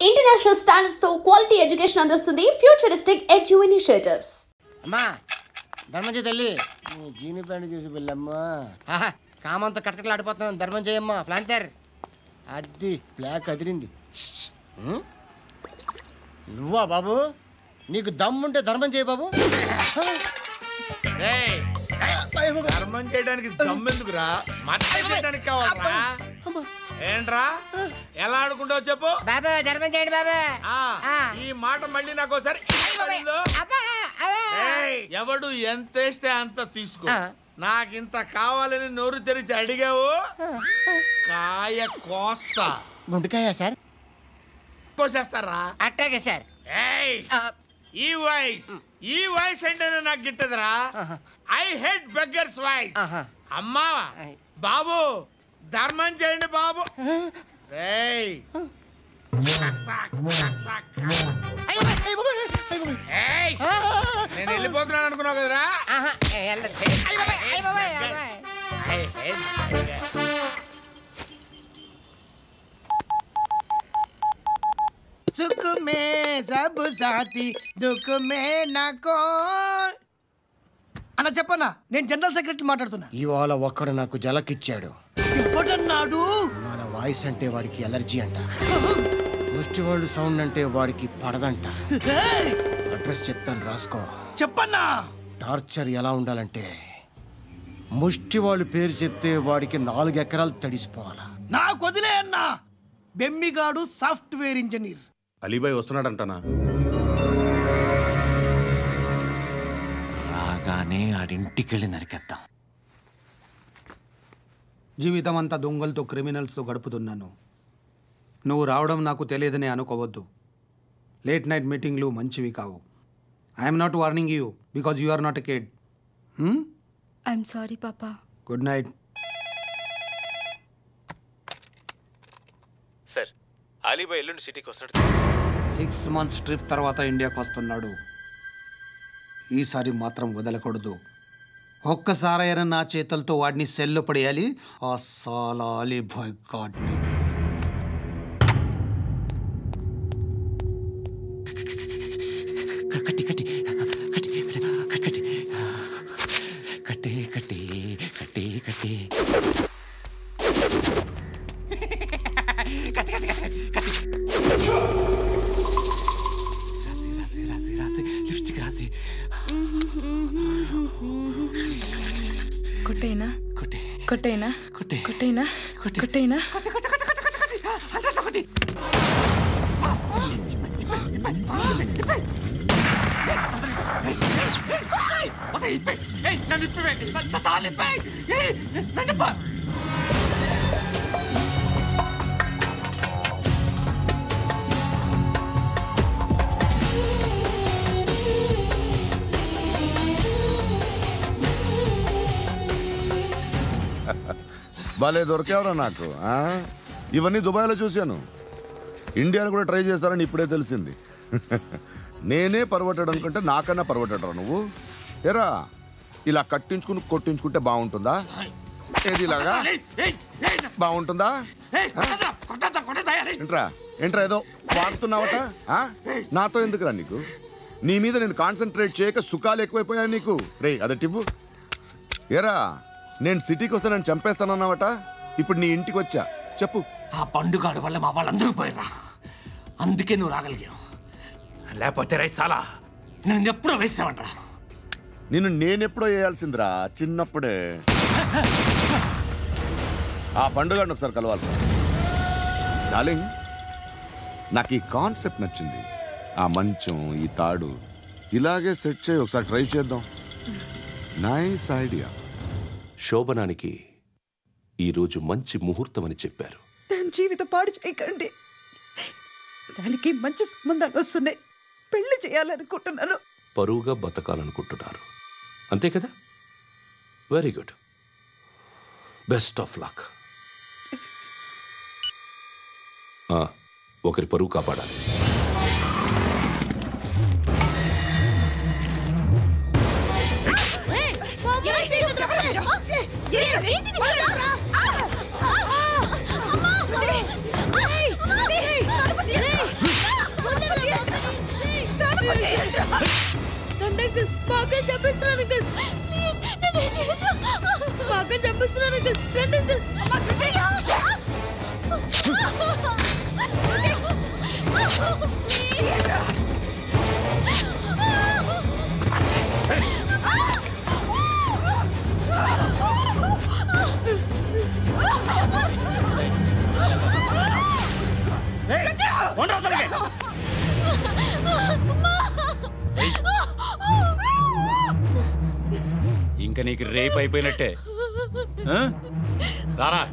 International standards తో quality education అందిస్తుంది futuristic edu initiatives. అమ్మా ధర్మం చేయి తల్లి. జీని ప్యాంట్ చూసి వెళ్ళమ్మా. కామంతో కట్టకలాడిపోతున్నాను. ధర్మం చేయమ్మా. ఫ్లాంతర్ అది బ్లాక్ అదిరింది. నువ్వా బాబు? నీకు దమ్ముంటే ధర్మం చేయి బాబు. ధర్మం చేయడానికి దమ్మెందుకురా? మర్డర్ చేయడానికి కావాలరా? ఏంట్రా ఎలా ఆడుకుంటావు చెప్పు బాబా. ధర్మం చేయండి బాబా. ఈ మాట మళ్ళీ నాకు ఒకసారి ఎవడు ఎంత వేస్తే అంత తీసుకో. నాకింత కావాలని నోరు తెరిచి అడిగావు, కాయ కోస్తా. గుండెకాయ సార్? కోసేస్తారా? అట్టాగే సార్. ఈ వాయిస్ అంటేనే నాకు గిట్టదురా. I hate beggars voice. అమ్మా బాబు ధర్మం చేయండి బాబు. నేను వెళ్ళిపోతున్నాను అనుకున్నావు కదరా. సుఖ మే సబ్ సాథీ దుఃఖ మే నాకో. అన్న చెప్పన్నా, నేను జనరల్ సెక్రటరీ మాట్లాడుతున్నా. ఇవాళ ఒక్కడు నాకు జలకిచ్చాడు. ఎవడన్నాడు? మన వాయిస్ అంటే వాడికి ఎలర్జీ అంట. ముష్టి వాళ్ళు సౌండ్ అంటే వాడికి పడదంట. అడ్రస్ చెప్తాను రాసుకో. చెప్పన్నా. టార్చర్ ఎలా ఉండాలంటే ముష్టి వాళ్ళు పేరు చెప్తే వాడికి 4 ఎకరాలు తడిసిపోవాలా. నాకు వదిలే అన్నా. బెమ్మిగాడు సాఫ్ట్వేర్ ఇంజనీర్. అలీబాయ్ వస్తున్నాడంటనా? రాగానే ఆడింటికెళ్ళి నరికేద్దాం. జీవితం అంతా దొంగలతో క్రిమినల్స్తో గడుపుతున్నాను. నువ్వు రావడం నాకు తెలియదని అనుకోవద్దు. లేట్ నైట్ మీటింగ్లు మంచివి కావు. I'm not warning you because you are not a kid. I'm sorry పాపా. Good night. సార్, అలీబాయ్ ఎల్లుండి సిటీకి వస్తాడు. 6 months ట్రిప్ తర్వాత ఇండియాకి వస్తున్నాడు. ఈసారి మాత్రం వదలకూడదు. ఒక్కసారైనా నా చేతులతో వాడిని సెల్లు పడేయాలి. ఆ సాలా అలీబాయ్ గాడ్ని. కట్టి కట్టి కట్టి కట్టి కట్టి కట్టి కట్టి కట్టి లిప్స్టిక్ రాసి కొట్టేనా కొట్టి కొట్టేనా కొట్టి కొట్టేనా కొట్టేనా భలే దొరికేవరా నాకు. ఇవన్నీ దుబాయ్లో చూశాను. ఇండియాలో కూడా ట్రై చేస్తారని ఇప్పుడే తెలిసింది. నేనే పర్వటాడు అనుకుంటే నాకన్నా పర్వటాడరా నువ్వు. ఎరా ఇలా కట్టించుకుని కొట్టించుకుంటే బాగుంటుందా? ఏది ఇలాగా బాగుంటుందా? ఏంట్రా ఏంట్రా ఏదో వాడుతున్నావట. నాతో ఎందుకురా నీకు? నీ మీద నేను కాన్సన్ట్రేట్ చేయక సుఖాలు ఎక్కువైపోయా నీకు. రే అదటివ్వు. ఏరా నేను సిటీకి వస్తే నన్ను చంపేస్తానన్నావట. ఇప్పుడు నీ ఇంటికి వచ్చా. చెప్పు. ఆ పండుగాడు వల్ల మా వాళ్ళందరూ పోయిరా. అందుకే నువ్వు రాగలిగావు. లేకపోతే రైసాలా నేను ఎప్పుడో వేసామంటరా. నిన్ను నేనెప్పుడో వేయాల్సిందిరా చిన్నప్పుడే. ఆ పండుగను ఒకసారి కలవాలి డార్లింగ్. నాకు ఈ కాన్సెప్ట్ నచ్చింది. ఆ మంచం, ఈ తాడు ఇలాగే సెట్ చేయి. ఒకసారి ట్రై చేద్దాం. Nice idea. శోభనానికి ఈరోజు మంచి ముహూర్తం అని చెప్పారు. దాని జీవితం పాడు చేయకండి. దానికి మంచి సంబంధాలు వస్తున్నాయి. పెళ్లి చేయాలనుకుంటున్నాను. పరువుగా బతకాలనుకుంటున్నారు అంతే కదా? Very good. Best of luck. ఒకరి పరువు కాపాడాలి. చంపిస్తున్నాను అంకుల్. ప్లీజ్ నన్ను చేయొద్దు. మా అక్కని చంపిస్తున్నాను అంకుల్. రండి అంకుల్. ఇంకా నీకు రేపు అయిపోయినట్టే. రారా.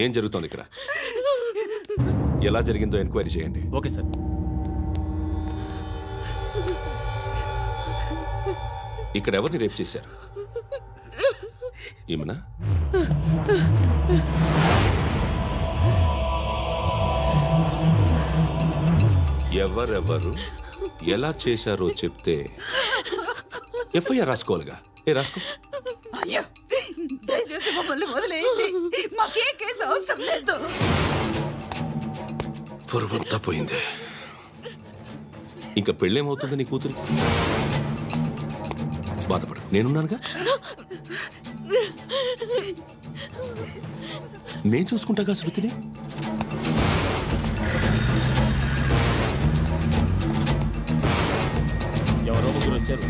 ఏం జరుగుతోంది ఇక్కడ? ఎలా జరిగిందో ఎంక్వైరీ చేయండి. Okay sir. ఇక్కడ ఎవరిని రేప్ చేశారు? ఈమెనా? ఎవరెవరు ఎలా చేశారో చెప్తే ఎఫ్ఐఆర్ రాసుకోవాలిగా. రాసుకో. దయచేసి మమ్మల్ని వదిలేయండి. మాకే కేసు అవసరం లేదు. పొరువంతా పోయింది. ఇంకా పెళ్ళేమవుతుంది నీ కూతురికి? బాధపడు, నేనున్నానుగా. నేను చూసుకుంటాగా శృతిని. ఎవరో ముగ్గురు వచ్చారు.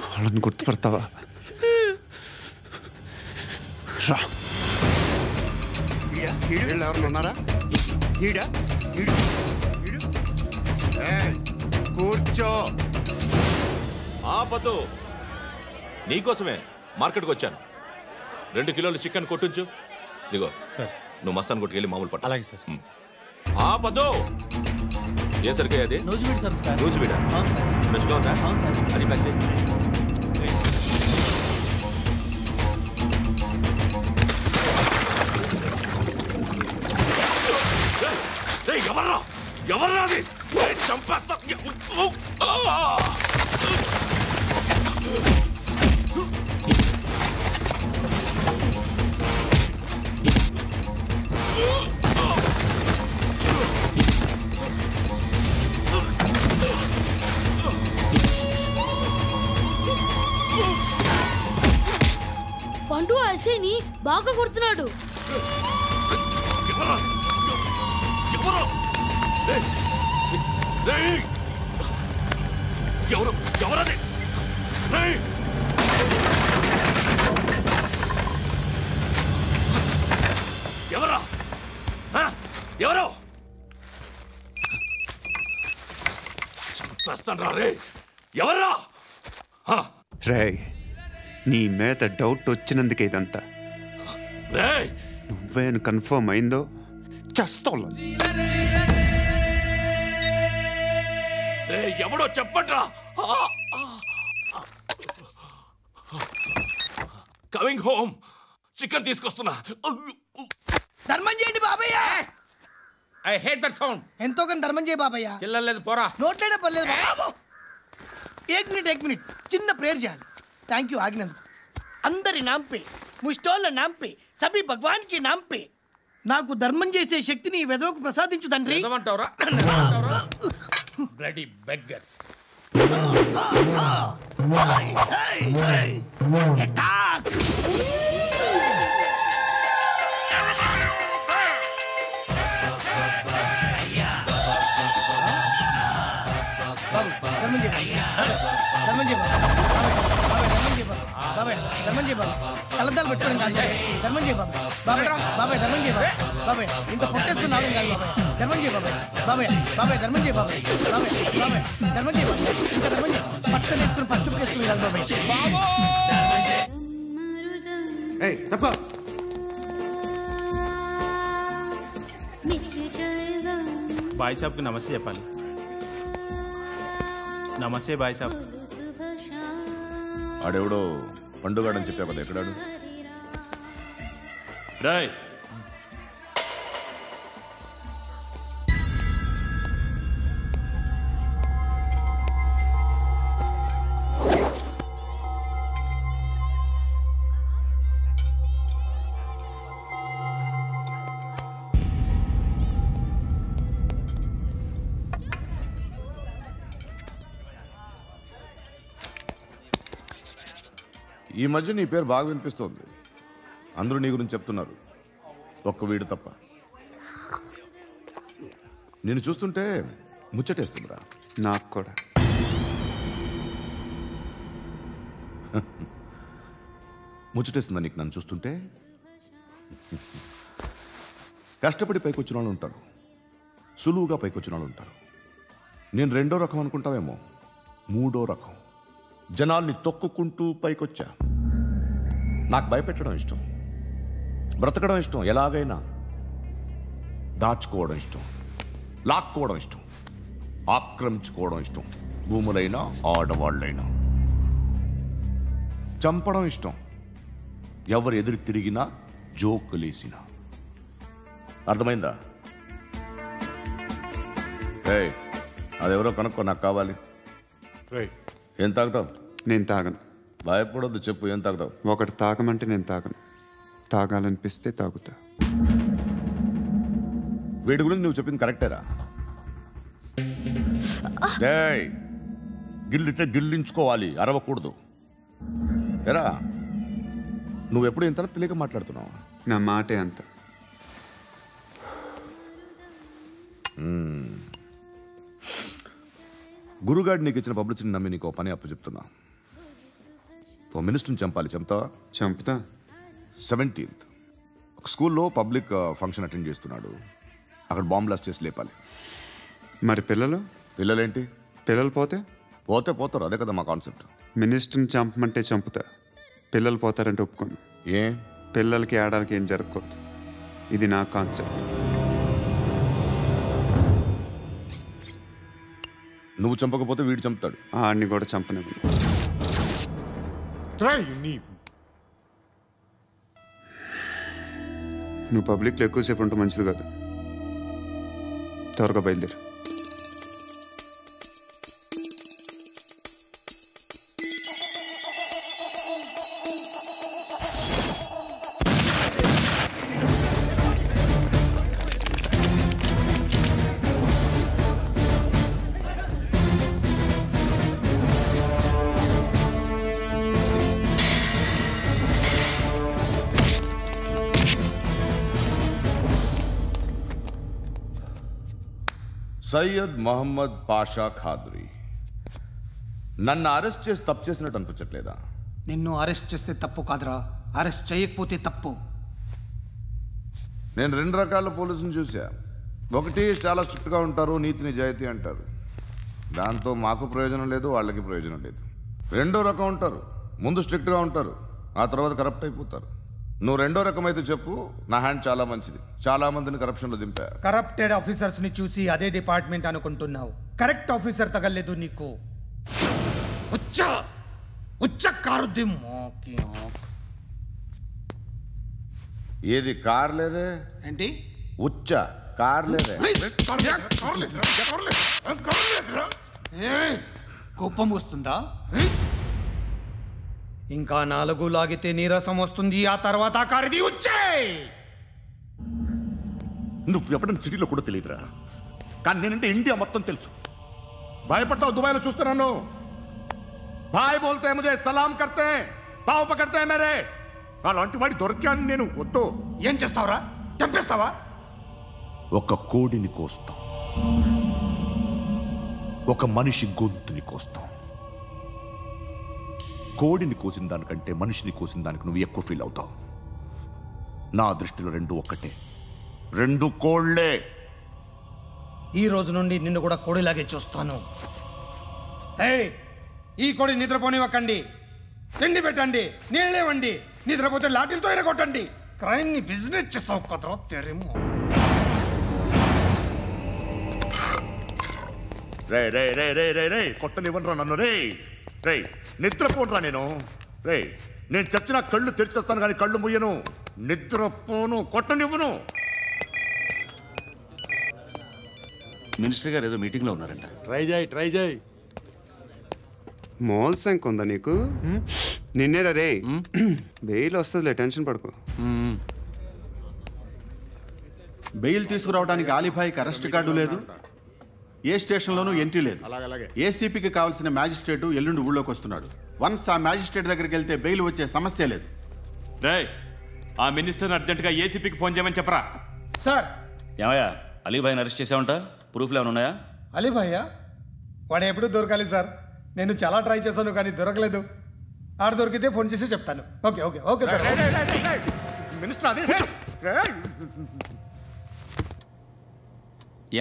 వాళ్ళని గుర్తుపడతావా? రా. ఎవరు ఉన్నారా? కూర్చో. ఆపదు. నీకోసమే మార్కెట్కి వచ్చాను. 2 కిలోలు చికెన్ కొట్టుంచు. ఇదిగో సార్. నువ్వు మస్తాన్ కొట్టుకెళ్ళి మామూలు పట్టు. అలాగే సార్. ఆపదు. ఏ సరికే అది? నూజివీడు సార్. నూజివీడా? ఫ్రెష్గా ఉందా? అది ప్యాక్ చేయి. ఎవర్రా? ఎవర్రా అది? చంపేస్తా. పండు అసేని బాగా కొడుతున్నాడు. ఎవరది? ఎవరా? ఎవరు? చంపేస్తాను రా రే. ఎవర్రా? రే, నీ మీద డౌట్ వచ్చినందుకే ఇదంతా. నువ్వేను కన్ఫర్మ్ అయిందో చేస్తావు. ఎవడో చెప్పండ్రా. Coming home. చికెన్ తీసుకొస్తున్నా. ధర్మం చేయండి బాబయ్య. I hate that sound. ఎంతో కానీ ధర్మం చేయ బాబయ్య. చిల్లలేదు పోరా. నోట్లేనే పర్లేదు బాబు. ఏక్ మినిట్ చిన్న ప్రేయర్ చేయాలి. థ్యాంక్ యూ ఆగినందుకు. అందరి నాంపే, ముష్టోళ్ళ నాంపే, సభీ భగవాన్ కి నాంపే నాకు ధర్మం చేసే శక్తిని ఈ వెదవకు ప్రసాదించు తండ్రి. Bloody beggars. అటాక్. ధర్మం చేయ బాబాయ్. ధర్మం చేయ బాబాయ్. కలద్దాలు పెట్టుకోవడం కాదు ధర్మం చేయ బాబాయ్. బాబాయ్ ధర్మం చేయ బాబాయ్. ఇంత పొట్టేసుకున్నావు కాదు బాబాయ్. ధర్మం చేయ బాబాయ్. ధర్మం చేయ బాబాయ్. ధర్మం చేయ ఇంకా ధర్మం చేయ. పట్టణ వేసుకుని పచ్చుపు వేసుకుని కాదు బాబాయ్. బాయ్ సాబ్కి నమస్తే చెప్పాలి. నమస్తే బాయ్ సాబ్. ఆడెవడో పండుగాడని చెప్పావు కదా, ఎక్కడాడు? రాయ్ ఈ మధ్య నీ పేరు బాగా వినిపిస్తోంది. అందరూ నీ గురించి చెప్తున్నారు, ఒక్క వీడు తప్ప. నేను చూస్తుంటే ముచ్చటేస్తుందిరా. నాకు కూడా. ముచ్చటేస్తుందా నీకు నన్ను చూస్తుంటే? కష్టపడి పైకి వచ్చిన వాళ్ళు ఉంటారు, సులువుగా పైకి వచ్చిన వాళ్ళు ఉంటారు. నేను రెండో రకం అనుకుంటావేమో, మూడో రకం. జనాల్ని తొక్కుకుంటూ పైకొచ్చా. నాకు భయపెట్టడం ఇష్టం, బ్రతకడం ఇష్టం, ఎలాగైనా దాచుకోవడం ఇష్టం, లాక్కోవడం ఇష్టం, ఆక్రమించుకోవడం ఇష్టం. భూములైనా ఆడవాళ్ళైనా చంపడం ఇష్టం, ఎవరు ఎదురు తిరిగినా జోకులేసినా. అర్థమైందా? ఏయ్, అదెవరో కనుక్కో, నాకు కావాలి. ఏం తాగుతావు? నేను తాగను. భయపడొద్దు, చెప్పు ఏం తాగుతావు? ఒకటి తాగమంటే నేను తాగను, తాగాలనిపిస్తే తాగుతా. వీడి గురించి నువ్వు చెప్పింది కరెక్టేరా? గిల్లితే గిల్లించుకోవాలి, అరవకూడదు. ఎరా, నువ్వెప్పుడు ఇంత తెలియక మాట్లాడుతున్నావు? నా మాటే అంత. గురుగాడు నీకు ఇచ్చిన పబ్లిసిటీని నమ్మి నీకు పని అప్పు చెప్తున్నా. ఓ మినిస్టర్ని చంపాలి, చంపుతా? చంపుతా. 17th ఒక స్కూల్లో పబ్లిక్ ఫంక్షన్ అటెండ్ చేస్తున్నాడు, అక్కడ బాంబ్ బ్లాస్ట్ చేసి లేపాలి. మరి పిల్లలు? పిల్లలేంటి? పిల్లలు పోతే పోతారు, అదే కదా మా కాన్సెప్ట్. మినిస్టర్ని చంపమంటే చంపుతా, పిల్లలు పోతారంటే ఒప్పుకోను. ఏ? పిల్లలకి ఆడాలకి ఏం జరగకూడదు, ఇది నా కాన్సెప్ట్. నువ్వు చంపకపోతే వీడు చంపుతాడు. ఆడిని కూడా చంపనివ్వను. నువ్వు పబ్లిక్లో ఎక్కువసేపు ఉంటే మంచిది కాదు. త్వరగా బయలుదేరు. సయ్యద్ మహమ్మద్ పాషా ఖాద్రీ. నన్ను అరెస్ట్ చేసి తప్పు చేసినట్టు అనిపించట్లేదా? నిన్ను అరెస్ట్ చేస్తే తప్పు కాదురా, అరెస్ట్ చేయకపోతే తప్పు. నేను 2 రకాల పోలీసుని చూసా. ఒకటి చాలా స్ట్రిక్ట్గా ఉంటారు, నీతి నిజాయితీ అంటారు, దాంతో మాకు ప్రయోజనం లేదు, వాళ్ళకి ప్రయోజనం లేదు. రెండో రకం ఉంటారు, ముందు స్ట్రిక్ట్గా ఉంటారు, ఆ తర్వాత కరప్ట్ అయిపోతారు. నువ్వు రెండో రకం అయితే చెప్పు, నా హ్యాండ్ చాలా మంచిది, చాలా మందిని కరప్షన్లో దింపా. కరప్టెడ్ ఆఫీసర్స్ ని చూసి అదే డిపార్ట్మెంట్ అనుకుంటున్నావు, కరెక్ట్ ఆఫీసర్ తగలేదు నీకు. ఏది కార్ లేదే? ఏంటి? ఉచ్చ కార్ లేదే? కోపం వస్తుందా? ఇంకా 4 లాగితే నీరసం వస్తుంది, ఆ తర్వాత కారిది ఉచ్చే. నువ్వు ఎవడన్నా సిటీలో కూడా తెలియదురా, కానీ నేనంటే ఇండియా మొత్తం తెలుసు. భయపడతావు? దుబాయ్లో చూస్తున్నాను, భాయ్ బోల్తే ముజే సలాం కర్తే పావు పకడ్తే మేరే. అలాంటి వాడి దొరికాను నేను. వద్దు. ఏం చేస్తావురా? చంపేస్తావా? ఒక కోడిని కోస్తాం, ఒక మనిషి గొంతుని కోస్తాం. కోడిని కోసిన దానికంటే మనిషిని కోసిన దానికి నువ్వు ఎక్కువ ఫీల్ అవుతావు. నా దృష్టిలో 2 ఒక్కటే, 2 కోళ్లే. ఈ రోజు నుండి నిన్ను కూడా కోడిలాగే చూస్తాను. ఈ కోడి నిద్రపోనివ్వకండి, తిండి పెట్టండి, నీళ్ళేవండి, నిద్రపోతే లాఠీలతో ఎరగొట్టండి. క్రైమ్ ని బిజినెస్ చేసావు కదరా తెరేమో. రే రే రే రే రే రే కొట్టనివ్వనరా నన్ను రే రే నిద్రపోనరా నేను చచ్చిన కళ్ళు తెరిచేస్తాను కానీ కళ్ళు ముయ్యను, నిద్రపోను, కొట్టనివ్వను. మినిస్టర్ గారు ఏదో మీటింగ్లో ఉన్నారంట. ట్రై చేయి. మాల్ సంక్ ఉందా నీకు? నిన్నేరా రే. బెయిల్ వస్తుందిలే, టెన్షన్ పడుకో. బెయిల్ తీసుకురావడానికి ఆలిభాయికి అరెస్ట్ కార్డు లేదు, ఏ స్టేషన్లోనూ ఎంట్రీ లేదు. ఏసీపీకి కావాల్సిన మ్యాజిస్ట్రేటు ఎల్లుండి ఊళ్ళోకి వస్తున్నాడు. వన్స్ ఆ మ్యాజిస్ట్రేట్ దగ్గరికి వెళ్తే బెయిల్ వచ్చే సమస్య లేదు. ఆ మినిస్టర్ అర్జెంటుగా ఏసీపీకి ఫోన్ చేయమని చెప్పరా. సార్. ఏమయ్యా అలీభాయిని అరెస్ట్ చేసావంట? ప్రూఫ్లు ఏమైనా ఉన్నాయా? అలీభాయ్యా? వాడు ఎప్పుడు దొరకాలి సార్. నేను చాలా ట్రై చేశాను కానీ దొరకలేదు. ఆడ దొరికితే ఫోన్ చేసి చెప్తాను. Okay okay okay sir. Minister అదే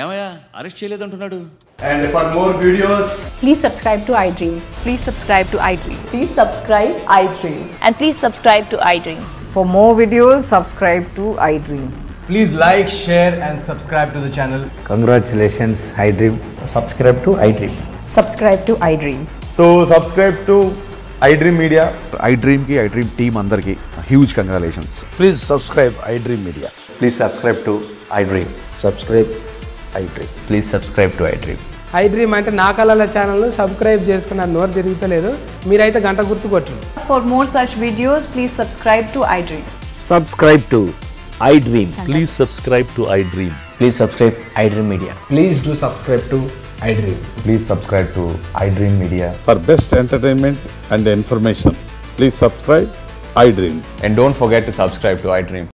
ఏమయ్యా arrest చేయలేదంటున్నాడు. And for more videos, please subscribe to iDream. Please subscribe to iDream. Please subscribe iDream. And please subscribe to iDream. For more videos, subscribe to iDream. please like, share and subscribe to the channel. Congratulations, iDream. Subscribe to iDream. Subscribe to iDream. So subscribe to iDream Media. iDream ki iDream team andarki huge congratulations. Please subscribe iDream Media. Please subscribe to iDream. Subscribe iDream. Please subscribe to iDream. iDream అంటే నా కళల channel subscribe చేసుకున్న నోరు తిరుగుతలేదు. మీరైతే గంట గుర్తు కొట్టండి. For more such videos, please subscribe to iDream. Subscribe to iDream. Please subscribe to iDream. Please subscribe iDream Media. Please do subscribe to iDream. Please subscribe to iDream Media. For best entertainment and information, please subscribe iDream. And don't forget to subscribe to iDream.